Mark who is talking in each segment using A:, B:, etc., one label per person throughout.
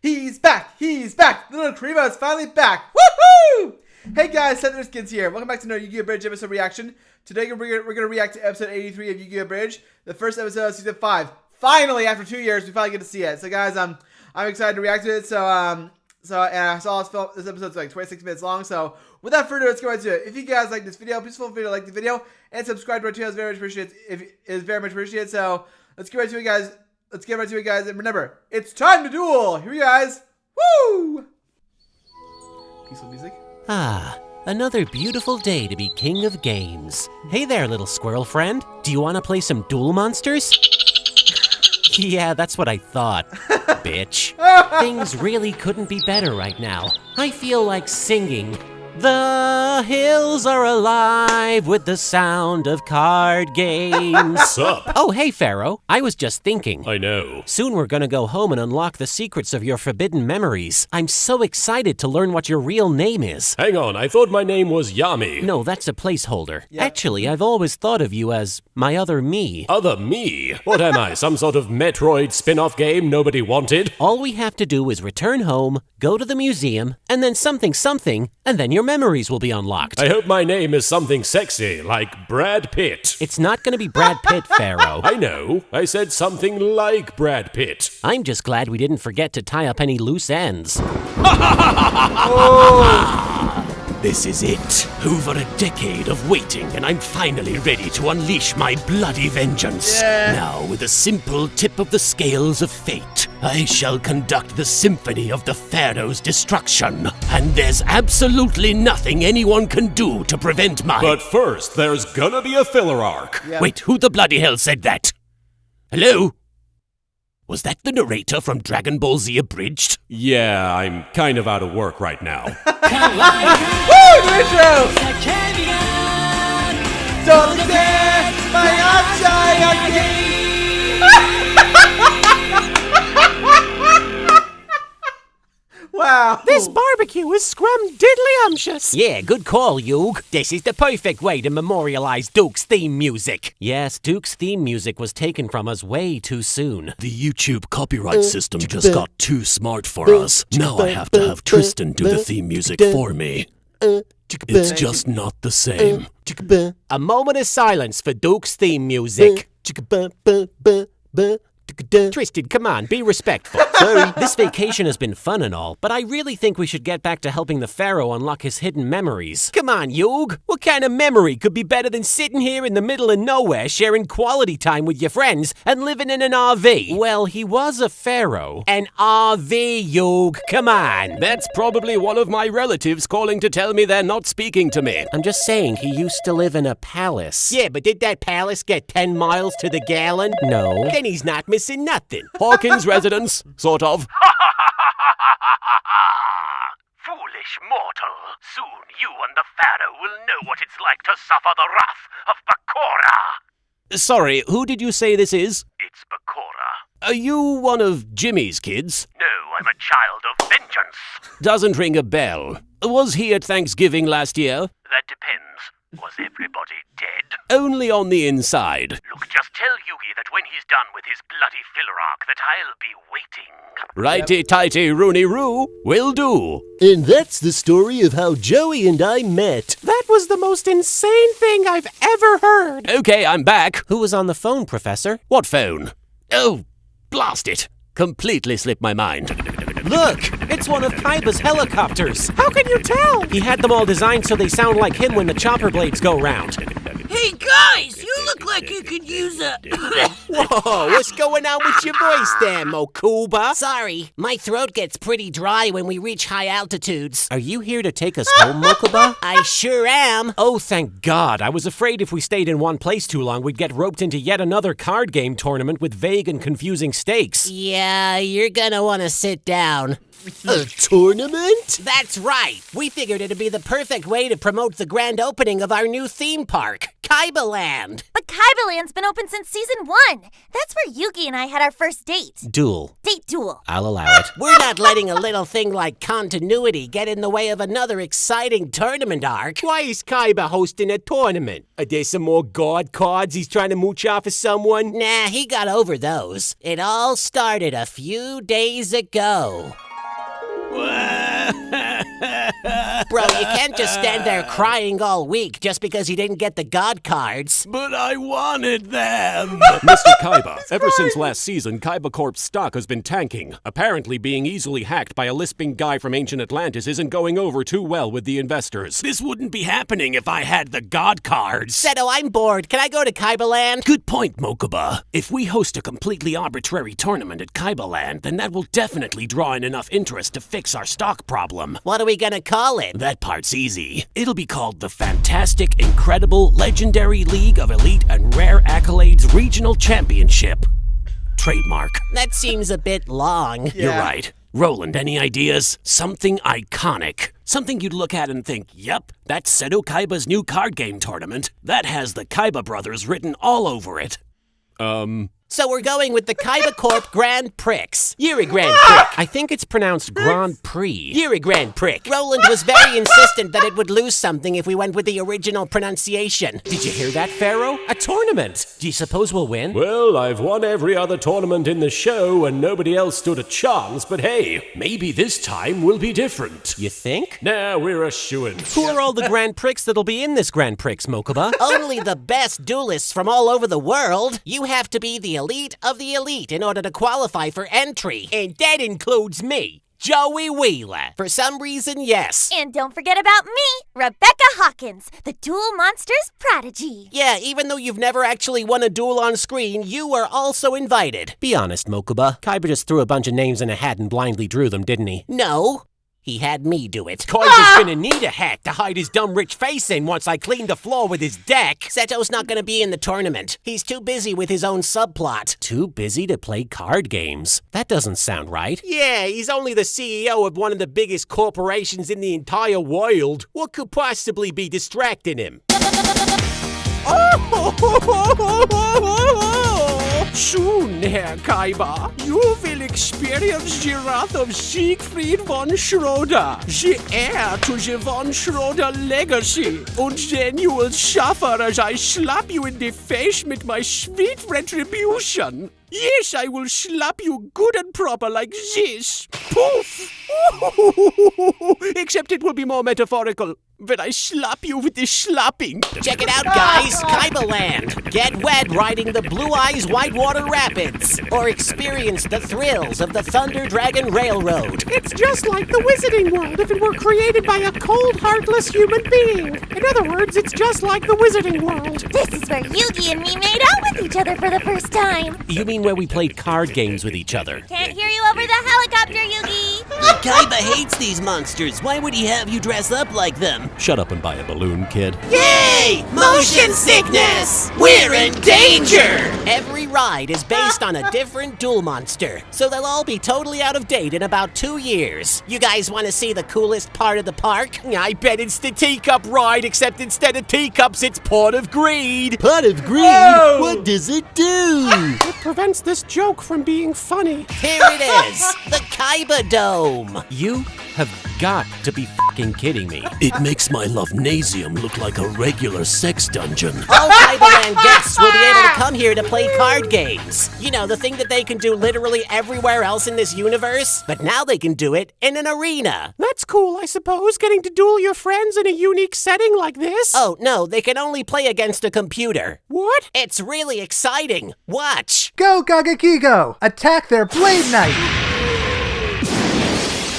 A: He's back! He's back! Little Creamo is finally back! Woohoo! Hey guys, Skins here. Welcome back to another Yugioh Bridge episode reaction. Today we're gonna react to episode 83 of Yugioh Bridge, the first episode of season 5. Finally, after 2 years, we finally get to see it. So guys, I'm excited to react to it. So I saw this episode's like 26 minutes long. So without further ado, let's go right to it. If you guys like this video, please feel free to like the video and subscribe to our channel. It's very much appreciated. So let's get right to it, guys. And remember, it's time to duel. Here you guys. Woo! Peaceful music.
B: Ah, another beautiful day to be king of games. Hey there, little squirrel friend. Do you want to play some Duel Monsters? Yeah, that's what I thought, bitch. Things really couldn't be better right now. I feel like singing. The hills are alive with the sound of card games.
C: Sup?
B: Oh, hey, Pharaoh. I was just thinking.
C: I know.
B: Soon we're gonna go home and unlock the secrets of your forbidden memories. I'm so excited to learn what your real name is.
C: Hang on, I thought my name was Yami.
B: No, that's a placeholder.
A: Yep.
B: Actually, I've always thought of you as my other me.
C: Other me? What am I, some sort of Metroid spin-off game nobody wanted?
B: All we have to do is return home, go to the museum, and then something, and then your memories will be unlocked.
C: I hope my name is something sexy, like Brad Pitt.
B: It's not gonna be Brad Pitt, Pharaoh.
C: I know. I said something like Brad Pitt.
B: I'm just glad we didn't forget to tie up any loose ends.
D: This is it. Over a decade of waiting, and I'm finally ready to unleash my bloody vengeance.
A: Yeah.
D: Now, with a simple tip of the scales of fate, I shall conduct the symphony of the Pharaoh's destruction. And there's absolutely nothing anyone can do to prevent my...
C: But first, there's gonna be a filler arc.
A: Yeah.
D: Wait, who the bloody hell said that? Hello? Was that the narrator from Dragon Ball Z Abridged?
C: Yeah, I'm kind of out of work right now.
A: Woo! The intro! Don't dare, my Wow.
B: This barbecue is scrumdiddlyumptious. Yeah, good call, Yugioh. This is the perfect way to memorialize Duke's theme music. Yes, Duke's theme music was taken from us way too soon.
D: The YouTube copyright system just got too smart for us. Now I have to have Tristan do the theme music for me. It's just not the same.
B: A moment of silence for Duke's theme music. Tristan, come on, be respectful. Sorry. This vacation has been fun and all, but I really think we should get back to helping the Pharaoh unlock his hidden memories. Come on, Yugioh. What kind of memory could be better than sitting here in the middle of nowhere, sharing quality time with your friends, and living in an RV? Well, he was a Pharaoh. An RV, Yugioh. Come on.
C: That's probably one of my relatives calling to tell me they're not speaking to me.
B: I'm just saying he used to live in a palace. Yeah, but did that palace get 10 miles to the gallon? No. Then he's not missing nothing.
C: Hawkins residence, sort of.
D: Foolish mortal. Soon you and the Pharaoh will know what it's like to suffer the wrath of Bakura.
C: Sorry, who did you say this is?
D: It's Bakura.
C: Are you one of Jimmy's kids?
D: No, I'm a child of vengeance.
C: Doesn't ring a bell. Was he at Thanksgiving last year?
D: That depends. Was everybody dead?
C: Only on the inside.
D: Look, just tell Yugioh that when he's done with his bloody filler arc that I'll be waiting.
C: Righty-tighty, Rooney-Roo, will do.
E: And that's the story of how Joey and I met.
B: That was the most insane thing I've ever heard.
C: Okay, I'm back.
B: Who was on the phone, Professor?
C: What phone? Oh, blast it. Completely slipped my mind.
B: Look, it's one of Kaiba's helicopters. How can you tell? He had them all designed so they sound like him when the chopper blades go round.
F: Hey guys, you look like you could use a...
B: Whoa, what's going on with your voice there, Mokuba?
F: Sorry, my throat gets pretty dry when we reach high altitudes.
B: Are you here to take us home, Mokuba?
F: I sure am.
B: Oh, thank God. I was afraid if we stayed in one place too long, we'd get roped into yet another card game tournament with vague and confusing stakes.
F: Yeah, you're gonna want to sit down.
E: A tournament?
F: That's right. We figured it'd be the perfect way to promote the grand opening of our new theme park, Kaiba Land.
G: But Kaiba Land's been open since season 1. That's where Yugi and I had our first date.
B: Duel.
G: Date duel.
B: I'll allow it.
F: We're not letting a little thing like continuity get in the way of another exciting tournament arc.
B: Why is Kaiba hosting a tournament? Are there some more god cards he's trying to mooch off of someone?
F: Nah, he got over those. It all started a few days ago. Bro, you can't just stand there crying all week just because you didn't get the God cards.
D: But I wanted them.
C: Mr. Kaiba, ever since last season, Kaiba Corp's stock has been tanking. Apparently being easily hacked by a lisping guy from ancient Atlantis isn't going over too well with the investors.
D: This wouldn't be happening if I had the God cards.
F: Seto, I'm bored. Can I go to Kaiba Land?
D: Good point, Mokuba. If we host a completely arbitrary tournament at Kaiba Land, then that will definitely draw in enough interest to fix our stock problem.
F: What are we gonna call it?
D: That part's easy. It'll be called the Fantastic, Incredible, Legendary League of Elite and Rare Accolades Regional Championship. Trademark.
F: That seems a bit long.
D: You're right. Roland, any ideas? Something iconic. Something you'd look at and think, yep, that's Seto Kaiba's new card game tournament. That has the Kaiba brothers written all over it.
F: So we're going with the Kaiba Corp Grand Prix. Yuri Grand Prix.
B: I think it's pronounced Grand Prix.
F: Yuri Grand Prix. Roland was very insistent that it would lose something if we went with the original pronunciation.
B: Did you hear that, Pharaoh? A tournament. Do you suppose we'll win?
C: Well, I've won every other tournament in the show and nobody else stood a chance, but hey, maybe this time will be different.
B: You think?
C: Nah, we're a shoo-in.
B: Who are all the Grand Prix that'll be in this Grand Prix, Mokuba?
F: Only the best duelists from all over the world. You have to be the elite of the elite in order to qualify for entry. And that includes me, Joey Wheeler. For some reason, yes.
G: And don't forget about me, Rebecca Hawkins, the Duel Monsters prodigy.
F: Yeah, even though you've never actually won a duel on screen, you are also invited.
B: Be honest, Mokuba. Kaiba just threw a bunch of names in a hat and blindly drew them, didn't he?
F: No. He had me do it.
B: Kaiba's gonna need a hat to hide his dumb rich face in once I clean the floor with his deck.
F: Seto's not gonna be in the tournament. He's too busy with his own subplot.
B: Too busy to play card games. That doesn't sound right.
F: Yeah, he's only the CEO of one of the biggest corporations in the entire world. What could possibly be distracting him?
D: Soon, Herr Kaiba, you will experience the wrath of Siegfried von Schroeder, the heir to the von Schroeder legacy. And then you will suffer as I slap you in the face with my sweet retribution. Yes, I will slap you good and proper like this. Poof! Except it will be more metaphorical. When I slap you with the slapping.
F: Check it out, guys. Kaiba Land. Get wet riding the Blue Eyes Whitewater Rapids. Or experience the thrills of the Thunder Dragon Railroad.
D: It's just like the Wizarding World if it were created by a cold, heartless human being. In other words, it's just like the Wizarding World.
G: This is where Yugi and me made out with each other for the first time.
B: You mean where we played card games with each other?
G: Can't hear you over the helicopter, Yugi.
F: Kaiba hates these monsters. Why would he have you dress up like them?
C: Shut up and buy a balloon, kid.
F: Yay! Motion sickness! We're in danger! Every ride is based on a different duel monster, so they'll all be totally out of date in about 2 years. You guys want to see the coolest part of the park?
D: I bet it's the teacup ride, except instead of teacups, it's Pot of Greed.
E: Pot of greed?
A: Whoa!
E: What does it do?
D: It prevents this joke from being funny.
F: Here it is, the Kaiba Dome.
B: You have got to be fucking kidding me.
D: It makes my lovenasium look like a regular sex dungeon.
F: All Kaiba Land guests will be able to come here to play card games. You know, the thing that they can do literally everywhere else in this universe, but now they can do it in an arena.
D: That's cool, I suppose, getting to duel your friends in a unique setting like this.
F: Oh, no, they can only play against a computer.
D: What?
F: It's really exciting. Watch.
H: Go, Gagakigo! Attack their Blade Knight!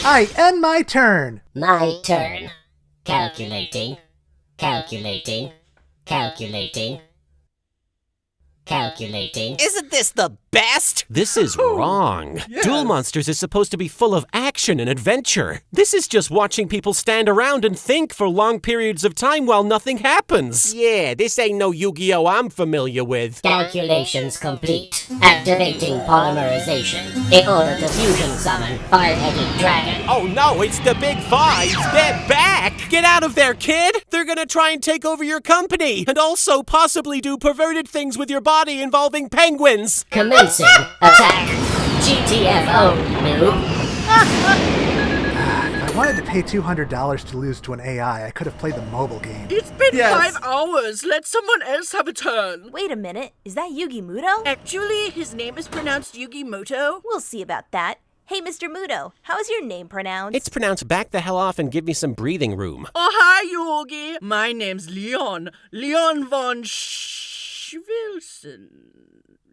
H: I end my turn.
I: My turn. Calculating. Calculating. Calculating. Calculating.
F: Isn't this the best?
B: This is wrong. Duel Monsters is supposed to be full of action and adventure. This is just watching people stand around and think for long periods of time while nothing happens.
F: Yeah, this ain't no Yu-Gi-Oh! I'm familiar with.
I: Calculations complete. Activating polymerization in order to fusion summon Five-Headed Dragon.
F: Oh no, it's the Big Five! They're back! Get out of there, kid! They're gonna try and take over your company, and also possibly do perverted things with your body involving penguins!
I: Commencing attack. GTFO, noob.
H: If I wanted to pay $200 to lose to an AI, I could have played the mobile game.
J: It's been
A: Yes.
J: 5 hours. Let someone else have a turn.
G: Wait a minute, is that Yugi Muto?
J: Actually, his name is pronounced Yugimoto.
G: We'll see about that.
K: Hey, Mr. Muto, how is your name pronounced?
B: It's pronounced back the hell off and give me some breathing room.
J: Oh, hi, Yugi. My name's Leon. Leon von Wilson.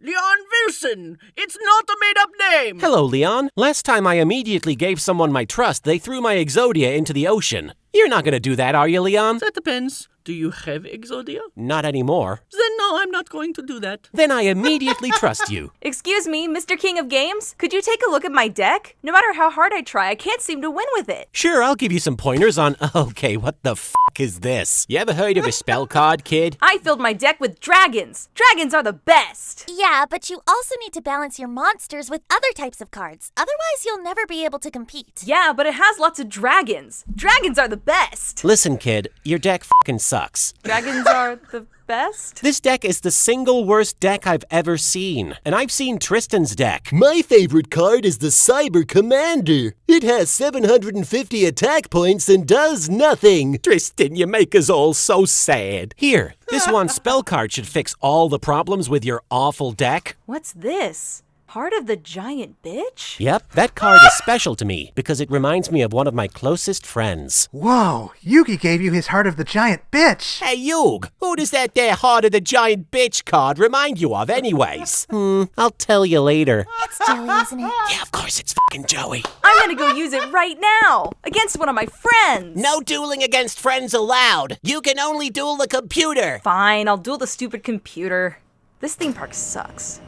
J: Leon Wilson. It's not a made-up name.
B: Hello, Leon. Last time I immediately gave someone my trust, they threw my Exodia into the ocean. You're not gonna do that, are you, Leon?
J: That depends. Do you have Exodia?
B: Not anymore.
J: Then no, I'm not going to do that.
B: Then I immediately trust you.
K: Excuse me, Mr. King of Games? Could you take a look at my deck? No matter how hard I try, I can't seem to win with it.
B: Sure, I'll give you some pointers on... Okay, what the f*** is this? You ever heard of a spell card, kid?
K: I filled my deck with dragons. Dragons are the best.
G: Yeah, but you also need to balance your monsters with other types of cards. Otherwise, you'll never be able to compete.
K: Yeah, but it has lots of dragons. Dragons are the best.
B: Listen, kid, your deck f***ing sucks.
K: Dragons are the best?
B: This deck is the single worst deck I've ever seen. And I've seen Tristan's deck.
E: My favorite card is the Cyber Commander. It has 750 attack points and does nothing.
B: Tristan, you make us all so sad. Here, this one spell card should fix all the problems with your awful deck.
K: What's this? Heart of the Giant Bitch?
B: Yep, that card is special to me because it reminds me of one of my closest friends.
H: Whoa, Yugi gave you his Heart of the Giant Bitch.
B: Hey, Yug, who does that there Heart of the Giant Bitch card remind you of anyways? I'll tell you later.
G: It's Joey, isn't it?
B: Yeah, of course it's fucking Joey.
K: I'm gonna go use it right now against one of my friends.
F: No dueling against friends allowed. You can only duel the computer.
K: Fine, I'll duel the stupid computer. This theme park sucks.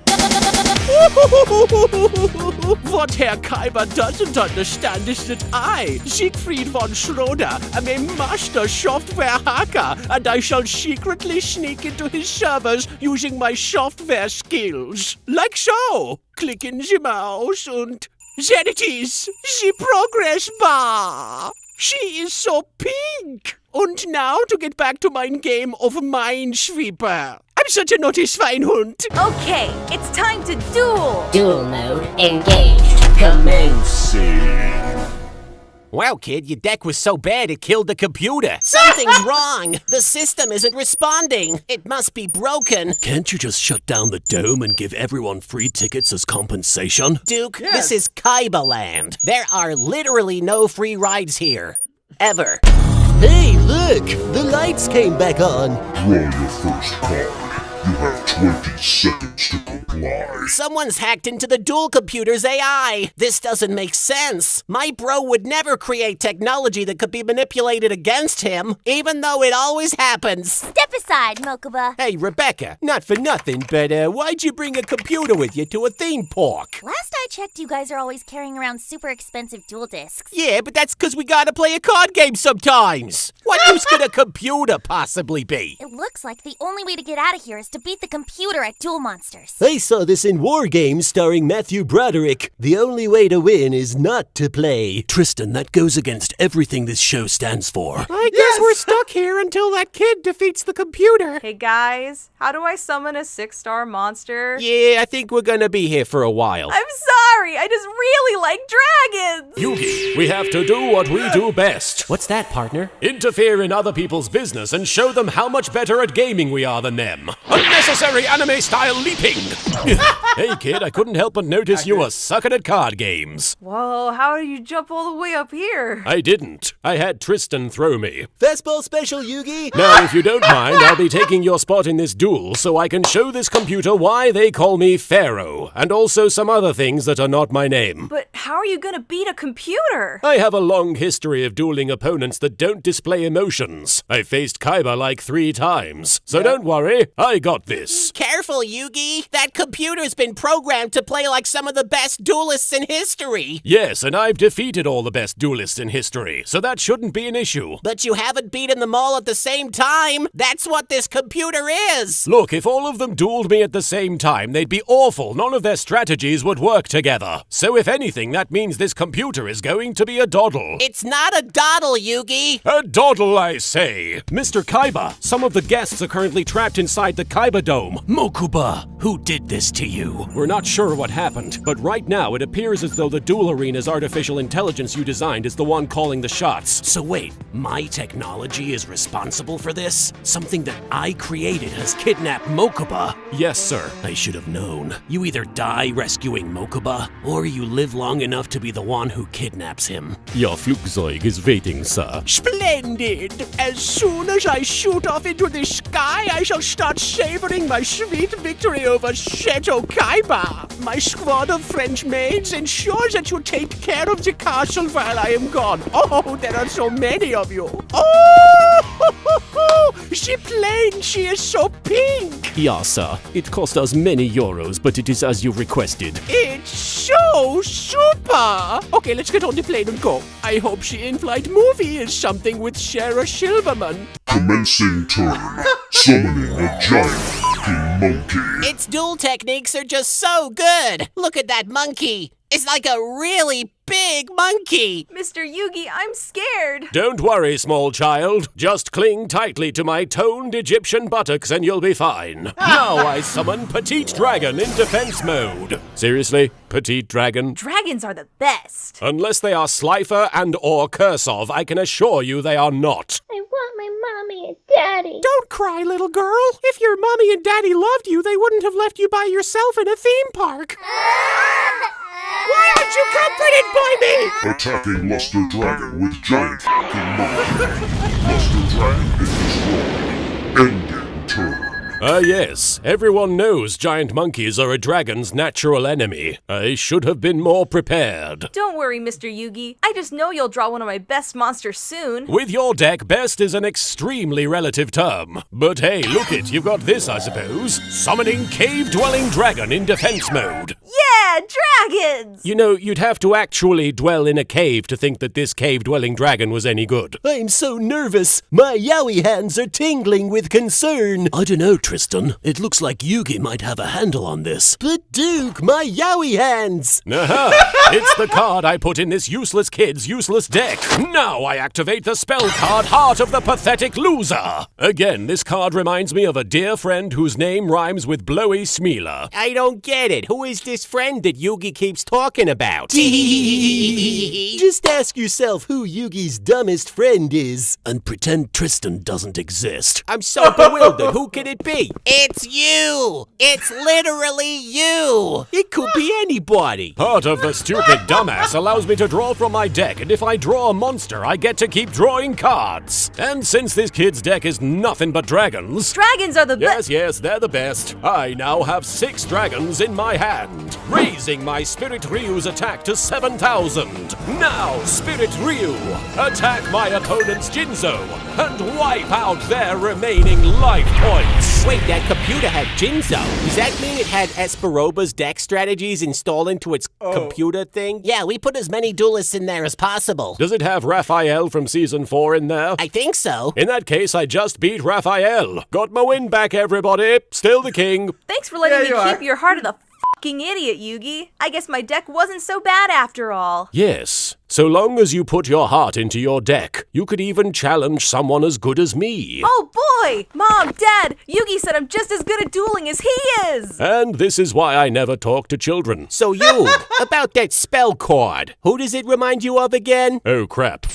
D: What Herr Kaiber doesn't understand is that I, Siegfried von Schroeder, am a master software hacker, and I shall secretly sneak into his servers using my software skills. Like so. Click in the mouse and... There it is, the progress bar. She is so pink. And now to get back to my game of Minesweeper. I'm such a naughty Schweinhund.
K: Okay, it's time to duel.
I: Duel mode engaged. Commencing.
B: Wow, kid, your deck was so bad it killed the computer.
F: Something's wrong. The system isn't responding. It must be broken.
E: Can't you just shut down the dome and give everyone free tickets as compensation?
F: Duke, This is Kaiba land. There are literally no free rides here. Ever.
E: Hey, look! The lights came back on.
L: Draw your first card. You have 20 seconds to comply.
F: Someone's hacked into the dual computer's AI. This doesn't make sense. My bro would never create technology that could be manipulated against him, even though it always happens.
G: Step aside, Mokuba.
B: Hey, Rebecca, not for nothing, but why'd you bring a computer with you to a theme park?
G: Last I checked, you guys are always carrying around super expensive dual discs.
B: Yeah, but that's because we gotta play a card game sometimes. What use could a computer possibly be?
G: It looks like the only way to get out of here is to beat the computer at Duel Monsters.
E: I saw this in War Games starring Matthew Broderick. The only way to win is not to play. Tristan, that goes against everything this show stands for.
D: I guess we're stuck here until that kid defeats the computer.
K: Hey guys, how do I summon a 6-star monster?
B: Yeah, I think we're gonna be here for a while.
K: I'm sorry, I just really like dragons!
C: Yugi, we have to do what we do best.
B: What's that, partner?
C: Interfere in other people's business and show them how much better at gaming we are than them. Unnecessary anime-style leaping. Hey kid, I couldn't help but notice you were sucking at card games.
K: Whoa, how did you jump all the way up here?
C: I didn't. I had Tristan throw me.
E: Fastball special, Yugi!
C: Now, if you don't mind, I'll be taking your spot in this duel so I can show this computer why they call me Pharaoh, and also some other things that are not my name.
K: But how are you gonna beat a computer?
C: I have a long history of dueling opponents that don't display emotions. I faced Kaiba like 3 times. So don't worry, I got this.
F: Careful, Yugi. That computer's been programmed to play like some of the best duelists in history.
C: Yes, and I've defeated all the best duelists in history, so that shouldn't be an issue.
F: But you haven't beaten them all at the same time. That's what this computer is.
C: Look, if all of them dueled me at the same time, they'd be awful. None of their strategies would work together. So if anything, that means this computer is going to be a doddle.
F: It's not a doddle, Yugi.
C: A doddle, I say. Mr. Kaiba, some of the guests are currently trapped inside the Kaiba Dome. home.
E: Mokuba, who did this to you?
C: We're not sure what happened, but right now it appears as though the Duel Arena's artificial intelligence you designed is the one calling the shots.
E: So wait, my technology is responsible for this? Something that I created has kidnapped Mokuba?
C: Yes, sir.
E: I should have known. You either die rescuing Mokuba, or you live long enough to be the one who kidnaps him.
C: Your Flugzeug is waiting, sir.
D: Splendid! As soon as I shoot off into the sky, I shall start savoring my sweet victory over Chateau Kaiba. My squad of French maids ensures that you take care of the castle while I am gone. Oh, there are so many of you. Oh, the plane, she is so pink.
C: Yeah, sir. It cost us many euros, but it is as you requested.
D: It's so super. Okay, let's get on the plane and go. I hope the in-flight movie is something with Sarah Silverman.
L: Commencing turn. Summoning a giant fucking monkey.
F: Its duel techniques are just so good. Look at that monkey. It's like a really big monkey.
K: Mr. Yugi, I'm scared.
C: Don't worry, small child. Just cling tightly to my toned Egyptian buttocks and you'll be fine. Now I summon Petite Dragon in defense mode. Seriously? Petite Dragon?
K: Dragons are the best.
C: Unless they are Slifer and or Kursov, I can assure you they are not.
M: I want my mommy and daddy.
D: Don't cry, little girl. If your mommy and daddy loved you, they wouldn't have left you by yourself in a theme park. Why aren't you comforted by me?
L: Attacking Luster Dragon with giant fucking monkey. Luster Dragon is destroyed. Ending turn.
C: Yes. Everyone knows giant monkeys are a dragon's natural enemy. I should have been more prepared.
K: Don't worry, Mr. Yugi. I just know you'll draw one of my best monsters soon.
C: With your deck, best is an extremely relative term. But hey, look it, you've got this, I suppose. Summoning Cave-Dwelling Dragon in defense mode.
K: Yeah, dragons!
C: You know, you'd have to actually dwell in a cave to think that this cave-dwelling dragon was any good.
E: I'm so nervous. My yowie hands are tingling with concern. I don't know, Tristan. It looks like Yugi might have a handle on this. But Duke, my yowie hands!
C: Aha! It's the card I put in this useless kid's useless deck. Now I activate the spell card Heart of the Pathetic Loser. Again, this card reminds me of a dear friend whose name rhymes with Blowy Smeela.
F: I don't get it. Who is this friend that Yugi keeps talking about?
E: Just ask yourself who Yugi's dumbest friend is, and pretend Tristan doesn't exist.
F: I'm so bewildered. Who could it be? It's you! It's literally you!
E: It could be anybody.
C: Part of the stupid dumbass allows me to draw from my deck, and if I draw a monster, I get to keep drawing cards. And since this kid's deck is nothing but dragons...
K: Dragons are the best!
C: Yes, they're the best. I now have 6 dragons in my hand, raising my Spirit Ryu's attack to 7,000. Now, Spirit Ryu, attack my opponent's Jinzo, and wipe out their remaining life points.
F: Wait, that computer had Jinzo. Does that mean it had Esperoba's deck strategies installed into its computer thing? Yeah, we put as many duelists in there as possible.
C: Does it have Raphael from Season 4 in there?
F: I think so.
C: In that case, I just beat Raphael. Got my win back, everybody. Still the king.
K: Thanks for letting me keep your heart of the fucking idiot, Yugi. I guess my deck wasn't so bad after all.
C: Yes. So long as you put your heart into your deck, you could even challenge someone as good as me.
K: Oh boy! Mom, Dad, Yugi said I'm just as good at dueling as he is!
C: And this is why I never talk to children.
F: So you, about that spell card, who does it remind you of again?
C: Oh crap.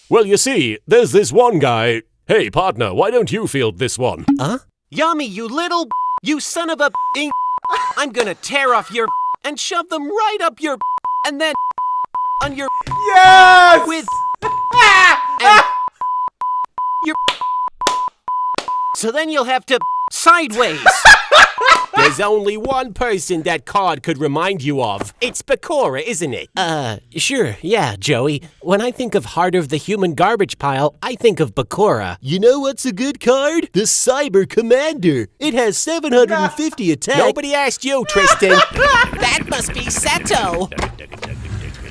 C: Well, you see, there's this one guy. Hey, partner, why don't you field this one?
F: Huh?
B: Yummy, you little you son of a I'm gonna tear off your and shove them right up your and then on your with and your so then you'll have to sideways.
F: There's only one person that card could remind you of. It's Bakura, isn't it?
B: Sure, yeah, Joey. When I think of Heart of the Human Garbage Pile, I think of Bakura.
E: You know what's a good card? The Cyber Commander. It has 750 attack.
F: Nobody asked you, Tristan. That must be Seto.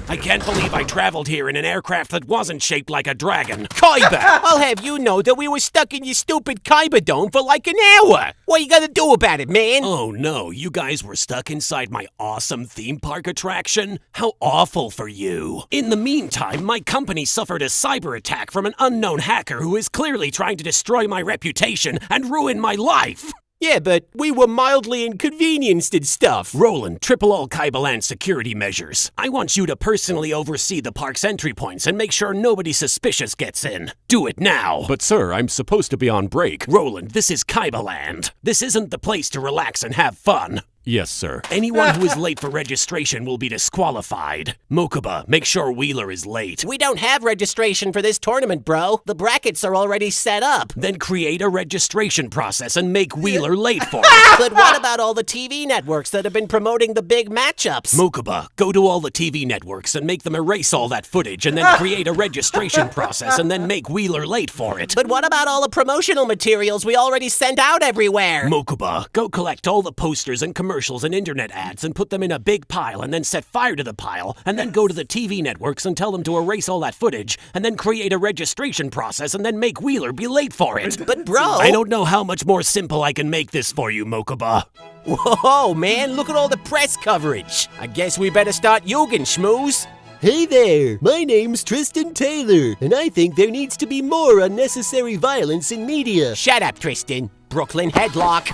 C: I can't believe I traveled here in an aircraft that wasn't shaped like a dragon.
F: Kaiba! I'll have you know that we were stuck in your stupid Kaiba dome for like an hour. What are you gonna do about it, man?
E: Oh no, you guys were stuck inside my awesome theme park attraction? How awful for you. In the meantime, my company suffered a cyber attack from an unknown hacker who is clearly trying to destroy my reputation and ruin my life. Yeah, but we were mildly inconvenienced and stuff. Roland, triple all Kaibaland security measures. I want you to personally oversee the park's entry points and make sure nobody suspicious gets in. Do it now.
C: But sir, I'm supposed to be on break.
E: Roland, this is Kaibaland. This isn't the place to relax and have fun.
C: Yes, sir.
E: Anyone who is late for registration will be disqualified. Mokuba, make sure Wheeler is late.
F: We don't have registration for this tournament, bro. The brackets are already set up.
E: Then create a registration process and make Wheeler late for it.
F: But what about all the TV networks that have been promoting the big matchups?
E: Mokuba, go to all the TV networks and make them erase all that footage and then create a registration process and then make Wheeler late for it.
F: But what about all the promotional materials we already sent out everywhere?
E: Mokuba, go collect all the posters and commercials and internet ads and put them in a big pile and then set fire to the pile and then go to the TV networks and tell them to erase all that footage and then create a registration process and then make Wheeler be late for it.
F: But bro...
E: I don't know how much more simple I can make this for you, Mokuba.
F: Whoa, man, look at all the press coverage. I guess we better start Yugen, schmooze.
E: Hey there, my name's Tristan Taylor, and I think there needs to be more unnecessary violence in media.
F: Shut up, Tristan. Brooklyn headlock.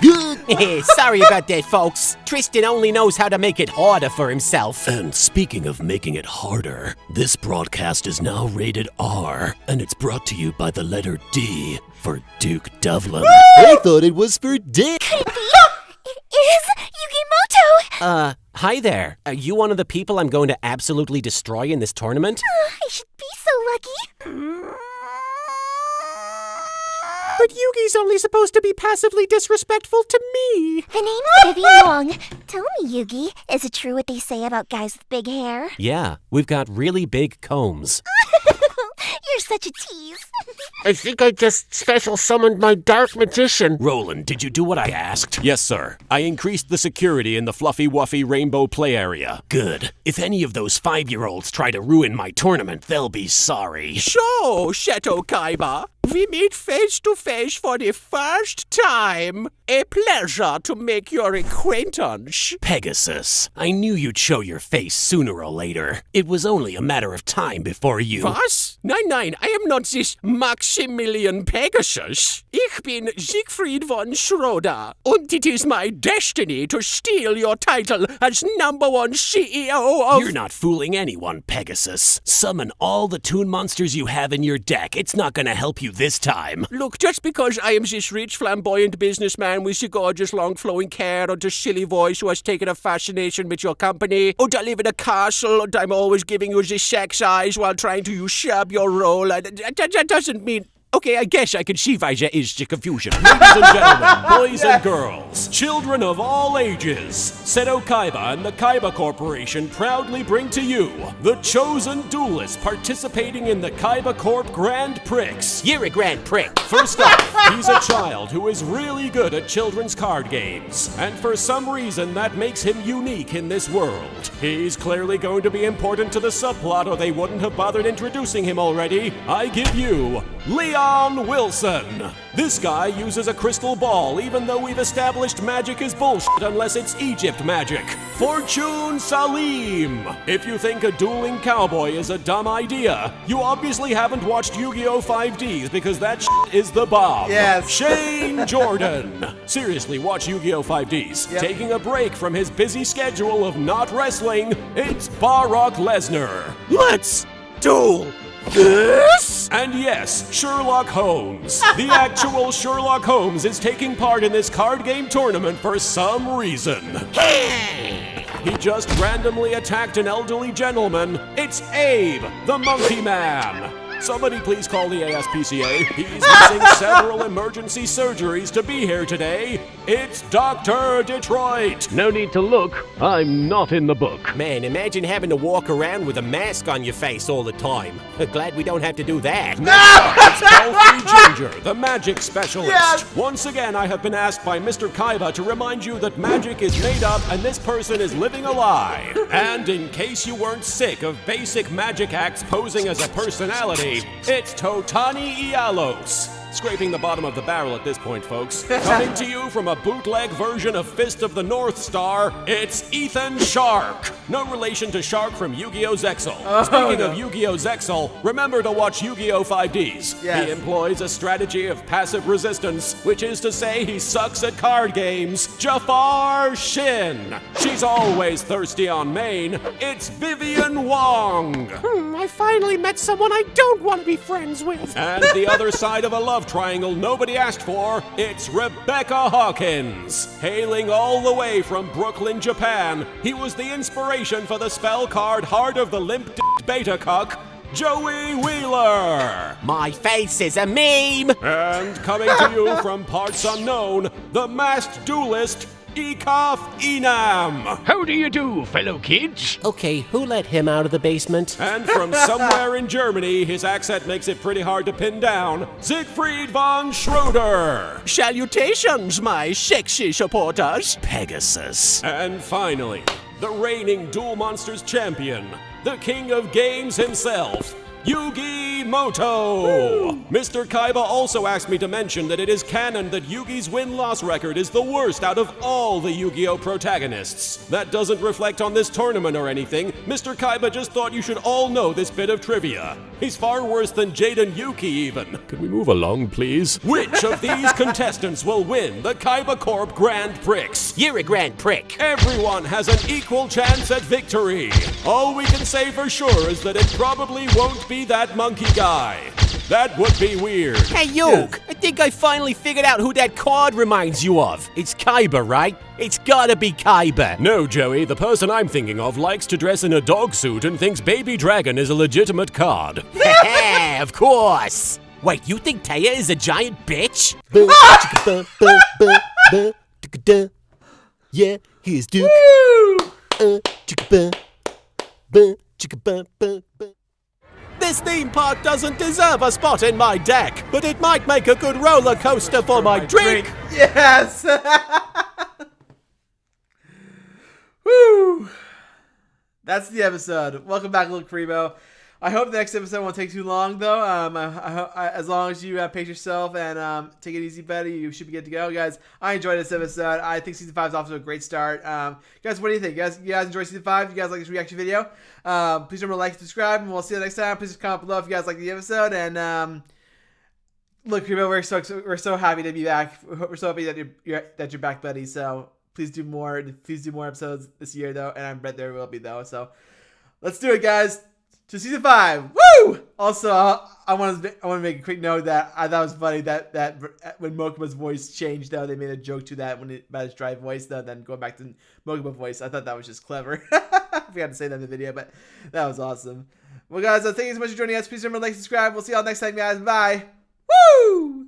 F: Sorry about that, folks. Tristan only knows how to make it harder for himself.
E: And speaking of making it harder, this broadcast is now rated R, and it's brought to you by the letter D for Duke Devlin. I thought it was for Dick.
G: Could it be? It is Yugimoto!
B: Hi there. Are you one of the people I'm going to absolutely destroy in this tournament?
G: I should be so lucky.
D: But Yugi's only supposed to be passively disrespectful to me.
M: The name's Vivian Long. Tell me, Yugi, is it true what they say about guys with big hair?
B: Yeah, we've got really big combs.
M: You're such a tease.
D: I think I just special summoned my dark magician.
E: Roland, did you do what I asked?
C: Yes, sir. I increased the security in the Fluffy Wuffy Rainbow Play Area.
E: Good. If any of those 5-year-olds try to ruin my tournament, they'll be sorry.
D: So, Shadow Kaiba, we meet face to face for the first time. A pleasure to make your acquaintance.
E: Pegasus, I knew you'd show your face sooner or later. It was only a matter of time before you...
D: Was? Nein, I am not this Maximilian Pegasus. Ich bin Siegfried von Schroeder, and it is my destiny to steal your title as #1 CEO of...
E: You're not fooling anyone, Pegasus. Summon all the toon monsters you have in your deck. It's not gonna help you this time.
D: Look, just because I am this rich, flamboyant businessman with the gorgeous, long-flowing hair and the silly voice who has taken a fascination with your company, and I live in a castle and I'm always giving you the sex eyes while trying to usurp your role, that doesn't mean... Okay, I guess I can see why there is the confusion.
C: Ladies and gentlemen, boys and girls, children of all ages, Seto Kaiba and the Kaiba Corporation proudly bring to you the chosen duelist participating in the Kaiba Corp Grand Prix.
F: You're a grand prick.
C: First off, he's a child who is really good at children's card games, and for some reason that makes him unique in this world. He's clearly going to be important to the subplot or they wouldn't have bothered introducing him already. I give you Leon Wilson. This guy uses a crystal ball, even though we've established magic is bullshit unless it's Egypt magic. Fortune Salim. If you think a dueling cowboy is a dumb idea, you obviously haven't watched Yu-Gi-Oh! 5Ds because that shit is the bomb.
A: Yes.
C: Shane Jordan. Seriously, watch Yu-Gi-Oh! 5Ds.
A: Yep.
C: Taking a break from his busy schedule of not wrestling, it's Barack Lesnar.
E: Let's duel this?
C: And yes, Sherlock Holmes. The actual Sherlock Holmes is taking part in this card game tournament for some reason. He just randomly attacked an elderly gentleman. It's Abe, the Monkey Man. Somebody please call the ASPCA. He's missing several emergency surgeries to be here today. It's Dr. Detroit.
N: No need to look. I'm not in the book.
F: Man, imagine having to walk around with a mask on your face all the time. Glad we don't have to do that.
C: It's Palfrey Ginger, the magic specialist.
A: Yes.
C: Once again, I have been asked by Mr. Kaiba to remind you that magic is made up and this person is living alive. And in case you weren't sick of basic magic acts posing as a personality, it's Totani Ialos. Scraping the bottom of the barrel at this point, folks. Coming to you from a bootleg version of Fist of the North Star, it's Ethan Shark. No relation to Shark from Yu-Gi-Oh! Zexal. Speaking of Yu-Gi-Oh! Zexal, remember to watch Yu-Gi-Oh! 5Ds.
A: Yes.
C: He employs a strategy of passive resistance, which is to say he sucks at card games. Jafar Shin. She's always thirsty on Maine. It's Vivian Wong.
D: I finally met someone I don't want to be friends with.
C: And the other side of a love triangle nobody asked for, it's Rebecca Hawkins. Hailing all the way from Brooklyn, Japan, he was the inspiration for the spell card Heart of the Limp Beta Cuck, Joey Wheeler.
F: My face is a meme.
C: And coming to you from parts unknown, the masked duelist, Ekaf Enam.
N: How do you do, fellow kids?
B: Okay, who let him out of the basement?
C: And from somewhere in Germany, his accent makes it pretty hard to pin down, Siegfried von Schroeder.
D: Salutations, my sexy supporters.
B: Pegasus.
C: And finally, the reigning Duel Monsters champion, the king of games himself, Yugi Moto! Mr. Kaiba also asked me to mention that it is canon that Yugi's win-loss record is the worst out of all the Yu-Gi-Oh! Protagonists. That doesn't reflect on this tournament or anything. Mr. Kaiba just thought you should all know this bit of trivia. He's far worse than Jaden Yuki even. Can we move along, please? Which of these contestants will win the Kaiba Corp Grand Prix?
F: You're a grand prick.
C: Everyone has an equal chance at victory. All we can say for sure is that it probably won't be that monkey guy. That would be weird.
F: Hey, you! I think I finally figured out who that card reminds you of. It's Kaiba, right? It's gotta be Kaiba.
C: No, Joey, the person I'm thinking of likes to dress in a dog suit and thinks Baby Dragon is a legitimate card.
F: Of course. Wait, you think Taya is a giant bitch?
B: Yeah, here's Duke.
D: This theme park doesn't deserve a spot in my deck, but it might make a good roller coaster for my drink.
A: Yes! Woo! That's the episode. Welcome back, little Primo. I hope the next episode won't take too long, though. As long as you pace yourself and take it easy, buddy, you should be good to go, guys. I enjoyed this episode. I think season 5 is off to a great start. Guys, what do you think? You guys enjoy season 5? You guys like this reaction video? Please remember to like and subscribe, and we'll see you next time. Please comment below if you guys like the episode. And look, Primo, we're so happy to be back. We're so happy that you're back, buddy. So please do more. Please do more episodes this year, though. And I bet there will be, though. So let's do it, guys. To season 5, woo! Also, I want to make a quick note that I thought it was funny that when Mokuba's voice changed, though, they made a joke to that about his dry voice, though, then going back to Mokuba voice. I thought that was just clever. I forgot to say that in the video, but that was awesome. Well, guys, thank you so much for joining us. Please remember to like, subscribe. We'll see y'all next time, guys. Bye. Woo!